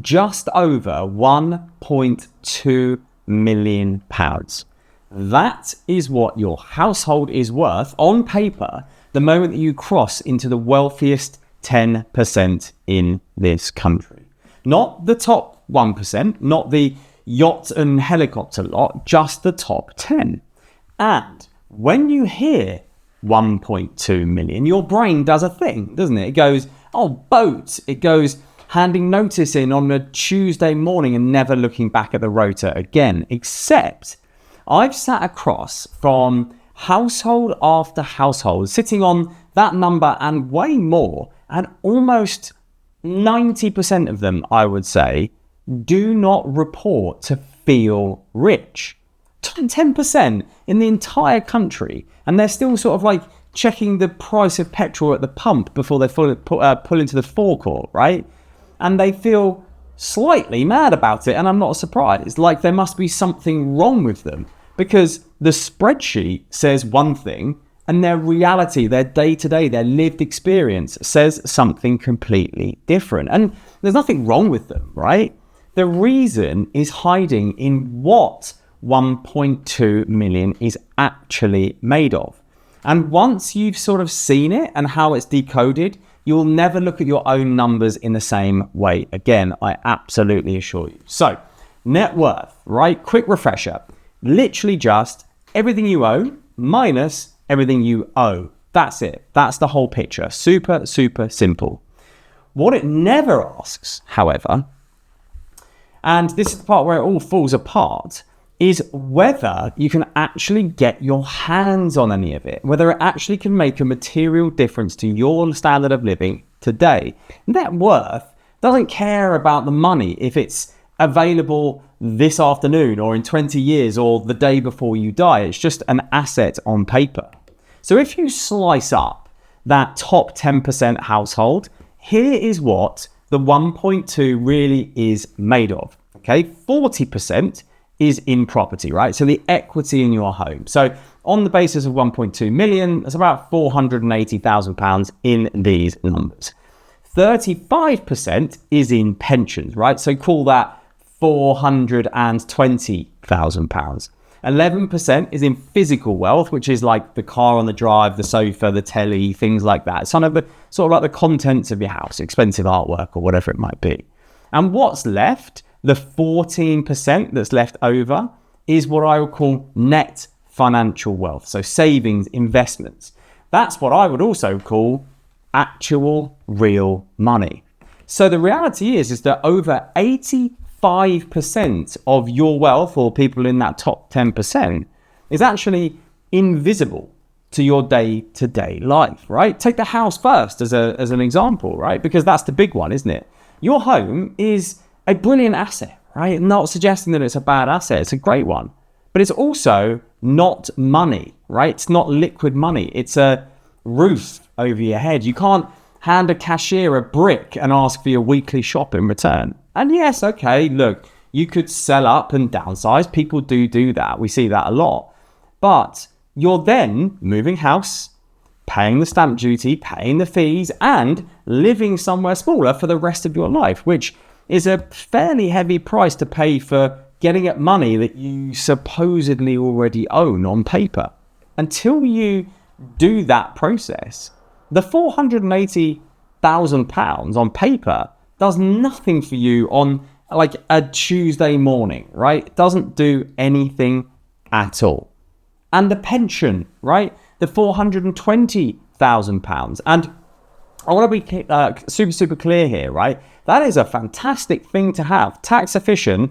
just over £1.2 million. That is what your household is worth on paper the moment that you cross into the wealthiest 10% in this country. Not the top 1%, not the yacht and helicopter lot, just the top 10. And when you hear 1.2 million, your brain does a thing, doesn't it? It goes, oh, boat. It goes handing notice in on a Tuesday morning and never looking back at the rotor again. Except I've sat across from household after household, sitting on that number and way more, and almost 90% of them, I would say, do not report to feel rich. 10% in the entire country, and they're still sort of like checking the price of petrol at the pump before they pull into the forecourt, right? And they feel slightly mad about it, and I'm not surprised. Like there must be something wrong with them, because the spreadsheet says one thing and their reality, their day-to-day, their lived experience says something completely different. And there's nothing wrong with them, right? The reason is hiding in what 1.2 million is actually made of. And once you've sort of seen it and how it's decoded, you'll never look at your own numbers in the same way again, I absolutely assure you. So, net worth, right? Quick refresher. Literally just everything you own minus everything you owe. That's it. That's the whole picture. Super, super simple. What it never asks, however, and this is the part where it all falls apart, is whether you can actually get your hands on any of it, whether it actually can make a material difference to your standard of living today. Net worth doesn't care about the money if it's available this afternoon or in 20 years or the day before you die. It's just an asset on paper. So if you slice up that top 10% household, here is what the 1.2 really is made of. Okay, 40% is in property, right? So the equity in your home. So on the basis of 1.2 million, that's about £480,000 in these numbers. 35% is in pensions, right? So call that £420,000. 11% is in physical wealth, which is like the car on the drive, the sofa, the telly, things like that. It's sort of like the contents of your house, expensive artwork or whatever it might be. And what's left, the 14% that's left over, is what I would call net financial wealth. So savings, investments. That's what I would also call actual real money. So the reality is that over 85% of your wealth, or people in that top 10%, is actually invisible to your day-to-day life, right? Take the house first as an example, right? Because that's the big one, isn't it? Your home is a brilliant asset, right? I'm not suggesting that it's a bad asset. It's a great one. But it's also not money, right? It's not liquid money. It's a roof over your head. You can't hand a cashier a brick and ask for your weekly shop in return. And yes, okay, look, you could sell up and downsize. People do that. We see that a lot. But you're then moving house, paying the stamp duty, paying the fees, and living somewhere smaller for the rest of your life, which is a fairly heavy price to pay for getting at money that you supposedly already own on paper. Until you do that process, the £480,000 on paper does nothing for you on like a Tuesday morning, right? It doesn't do anything at all. And the pension, right? The £420,000. And I want to be super clear here, right? That is a fantastic thing to have. Tax efficient,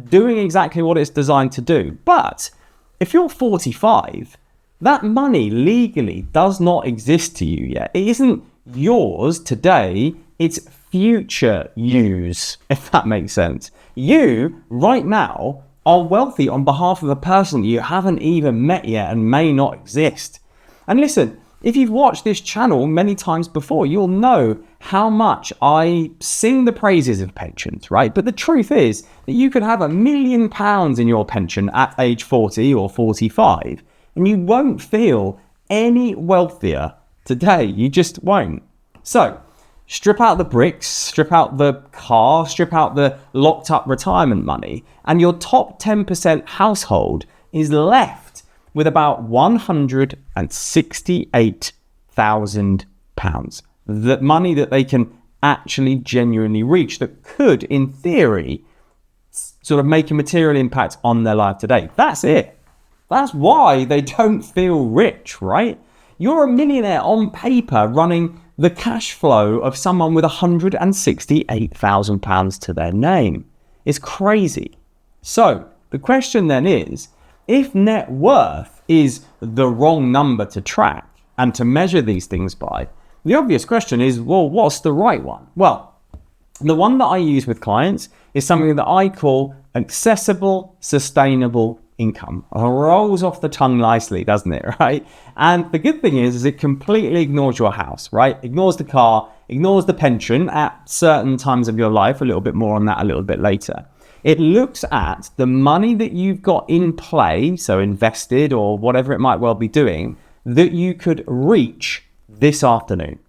doing exactly what it's designed to do. But if you're 45, that money legally does not exist to you yet. It isn't yours today. It's future use, if that makes sense. You, right now, are wealthy on behalf of a person you haven't even met yet and may not exist. And listen, if you've watched this channel many times before, you'll know how much I sing the praises of pensions, right? But the truth is that you could have £1 million in your pension at age 40 or 45, and you won't feel any wealthier today. You just won't. So strip out the bricks, strip out the car, strip out the locked up retirement money, and your top 10% household is left with about £168,000. The money that they can actually genuinely reach that could, in theory, sort of make a material impact on their life today. That's it. That's why they don't feel rich, right? You're a millionaire on paper running the cash flow of someone with £168,000 to their name. It's crazy. So the question then is, if net worth is the wrong number to track and to measure these things by, the obvious question is, well, what's the right one? Well, the one that I use with clients is something that I call accessible, sustainable income. It rolls off the tongue nicely, doesn't it, right? And the good thing is it completely ignores your house, right? Ignores the car, ignores the pension at certain times of your life. A little bit more on that a little bit later. It looks at the money that you've got in play, so invested or whatever it might well be doing, that you could reach this afternoon.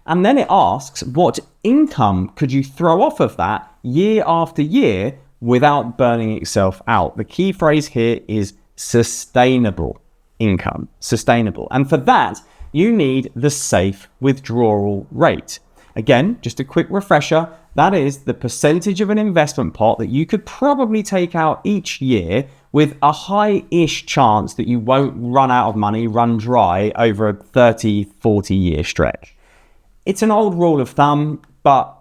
And then it asks, what income could you throw off of that year after year without burning itself out? The key phrase here is sustainable income, sustainable. And for that, you need the safe withdrawal rate. Again, just a quick refresher, that is the percentage of an investment pot that you could probably take out each year with a high-ish chance that you won't run out of money, run dry over a 30, 40-year stretch. It's an old rule of thumb, but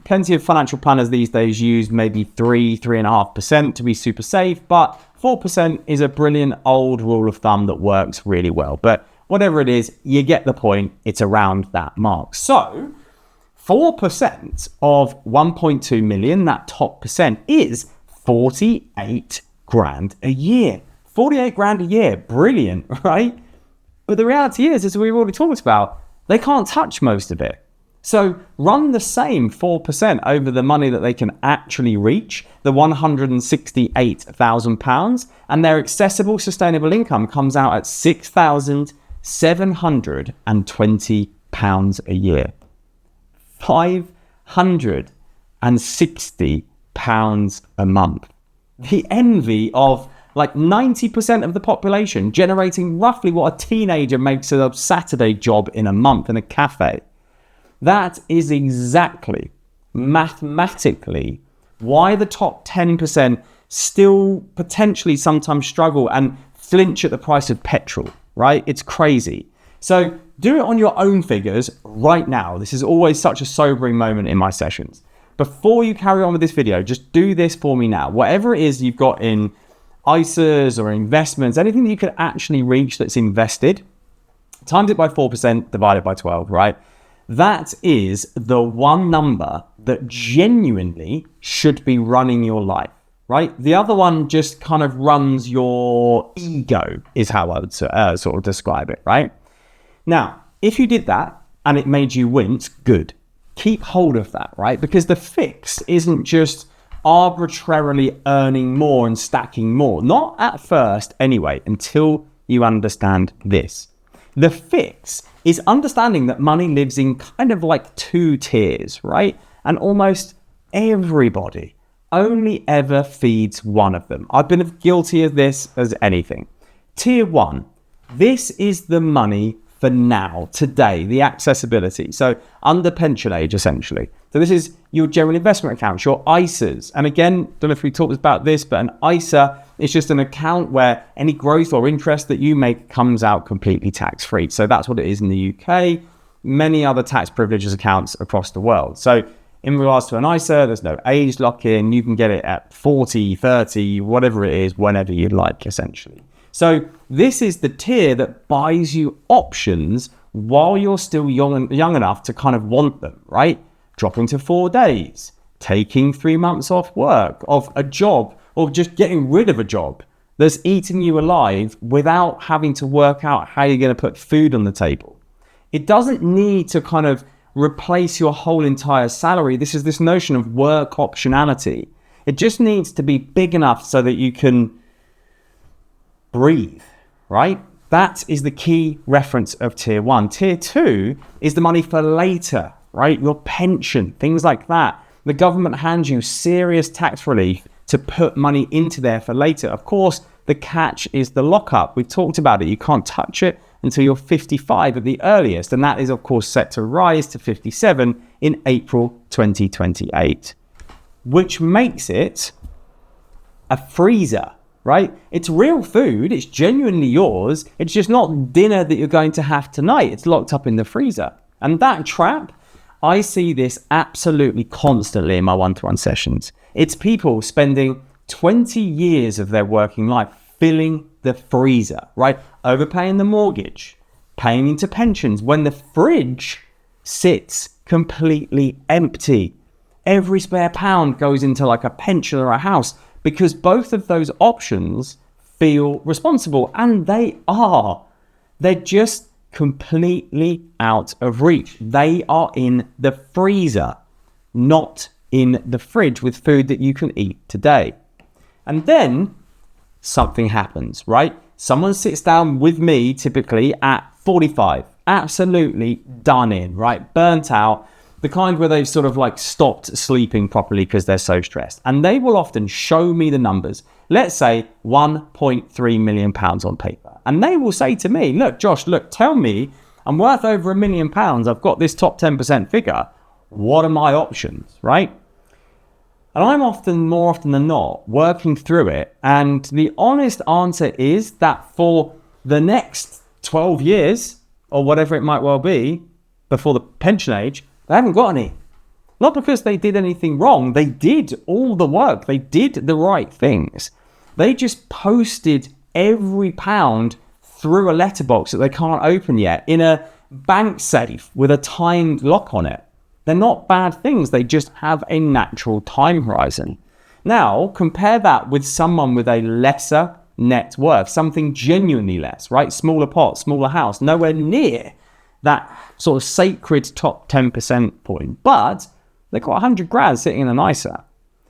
plenty of financial planners these days use maybe 3.5% to be super safe, but 4% is a brilliant old rule of thumb that works really well. But whatever it is, you get the point. It's around that mark. So 4% of 1.2 million, that top percent, is 48 grand a year. 48 grand a year, brilliant, right? But the reality is, as we've already talked about, they can't touch most of it. So run the same 4% over the money that they can actually reach, the £168,000, and their accessible sustainable income comes out at £6,720 a year. £560 a month. The envy of like 90% of the population, generating roughly what a teenager makes a Saturday job in a month in a cafe. That is exactly, mathematically, why the top 10% still potentially sometimes struggle and flinch at the price of petrol, right? It's crazy. So do it on your own figures right now. This is always such a sobering moment in my sessions. Before you carry on with this video, just do this for me now. Whatever it is you've got in ISAs or investments, anything that you could actually reach that's invested, times it by 4%, divided by 12, right? That is the one number that genuinely should be running your life, right? The other one just kind of runs your ego, is how I would sort of describe it, right? Now, if you did that and it made you wince, good. Keep hold of that, right? Because the fix isn't just arbitrarily earning more and stacking more. Not at first anyway, until you understand this. The fix is understanding that money lives in kind of like two tiers, right? And almost everybody only ever feeds one of them. I've been guilty of this as anything. Tier one, this is the money for now, today, the accessibility. So under pension age, essentially. So this is your general investment accounts, your ISAs. And again, don't know if we talked about this, but an ISA is just an account where any growth or interest that you make comes out completely tax-free. So that's what it is in the UK, many other tax privileges accounts across the world. So in regards to an ISA, there's no age lock-in. You can get it at 40, 30, whatever it is, whenever you'd like, essentially. So this is the tier that buys you options while you're still young enough to kind of want them, right? Dropping to 4 days, taking 3 months off work, of a job, or just getting rid of a job that's eating you alive without having to work out how you're going to put food on the table. It doesn't need to kind of replace your whole entire salary. This is this notion of work optionality. It just needs to be big enough so that you can breathe, right? That is the key reference of tier 1. Tier 2 is the money for later, right? Your pension, things like that. The government hands you serious tax relief to put money into there for later. Of course, the catch is the lockup. We've talked about it. You can't touch it until you're 55 at the earliest. And that is, of course, set to rise to 57 in April 2028, which makes it a freezer, right? It's real food. It's genuinely yours. It's just not dinner that you're going to have tonight. It's locked up in the freezer. And that trap, I see this absolutely constantly in my one-to-one sessions. It's people spending 20 years of their working life filling the freezer, right? Overpaying the mortgage, paying into pensions when the fridge sits completely empty. Every spare pound goes into like a pension or a house because both of those options feel responsible, and they are. They're just completely out of reach. They are in the freezer, not in the fridge with food that you can eat today. And then something happens, right? Someone sits down with me typically at 45, absolutely done in, right? Burnt out, the kind where they've sort of like stopped sleeping properly because they're so stressed. And they will often show me the numbers. Let's say 1.3 million pounds on paper. And they will say to me, look, Josh, look, tell me I'm worth over £1 million. I've got this top 10% figure. What are my options, right? And I'm more often than not, working through it. And the honest answer is that for the next 12 years, or whatever it might well be, before the pension age, they haven't got any. Not because they did anything wrong. They did all the work. They did the right things. They just posted every pound through a letterbox that they can't open yet in a bank safe with a timed lock on it. They're not bad things. They just have a natural time horizon. Now, compare that with someone with a lesser net worth, something genuinely less, right? Smaller pot, smaller house, nowhere near that sort of sacred top 10% point. But they've got 100 grand sitting in an ISA.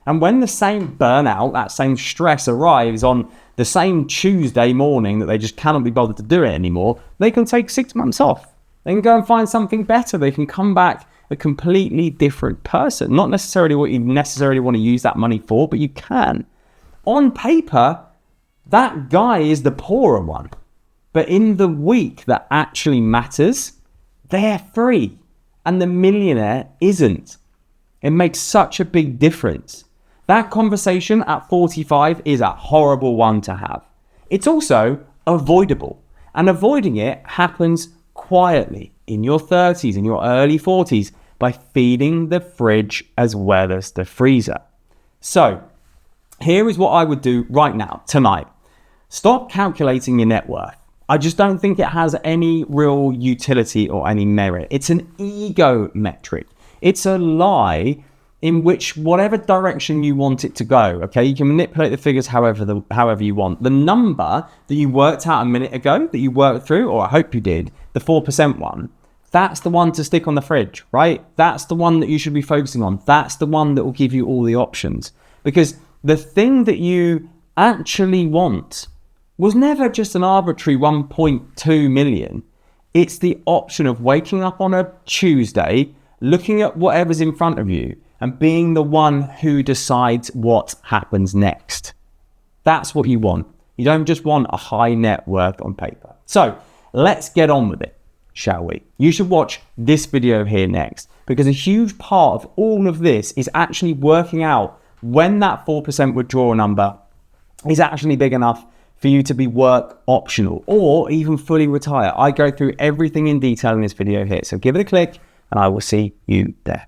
And when the same burnout, that same stress arrives on the same Tuesday morning that they just cannot be bothered to do it anymore, they can take 6 months off. They can go and find something better. They can come back a completely different person. Not necessarily what you necessarily want to use that money for, but you can. On paper, that guy is the poorer one. But in the week that actually matters, they're free. And the millionaire isn't. It makes such a big difference. That conversation at 45 is a horrible one to have. It's also avoidable. And avoiding it happens quietly in your 30s, in your early 40s, by feeding the fridge as well as the freezer. So here is what I would do right now, tonight. Stop calculating your net worth. I just don't think it has any real utility or any merit. It's an ego metric. It's a lie in which whatever direction you want it to go, okay, you can manipulate the figures however you want. The number that you worked out a minute ago, that you worked through, or I hope you did, the 4% one, that's the one to stick on the fridge, right? That's the one that you should be focusing on. That's the one that will give you all the options. Because the thing that you actually want was never just an arbitrary 1.2 million. It's the option of waking up on a Tuesday, looking at whatever's in front of you, and being the one who decides what happens next. That's what you want. You don't just want a high net worth on paper. So let's get on with it, shall we? You should watch this video here next, because a huge part of all of this is actually working out when that 4% withdrawal number is actually big enough for you to be work optional or even fully retire. I go through everything in detail in this video here. So give it a click and I will see you there.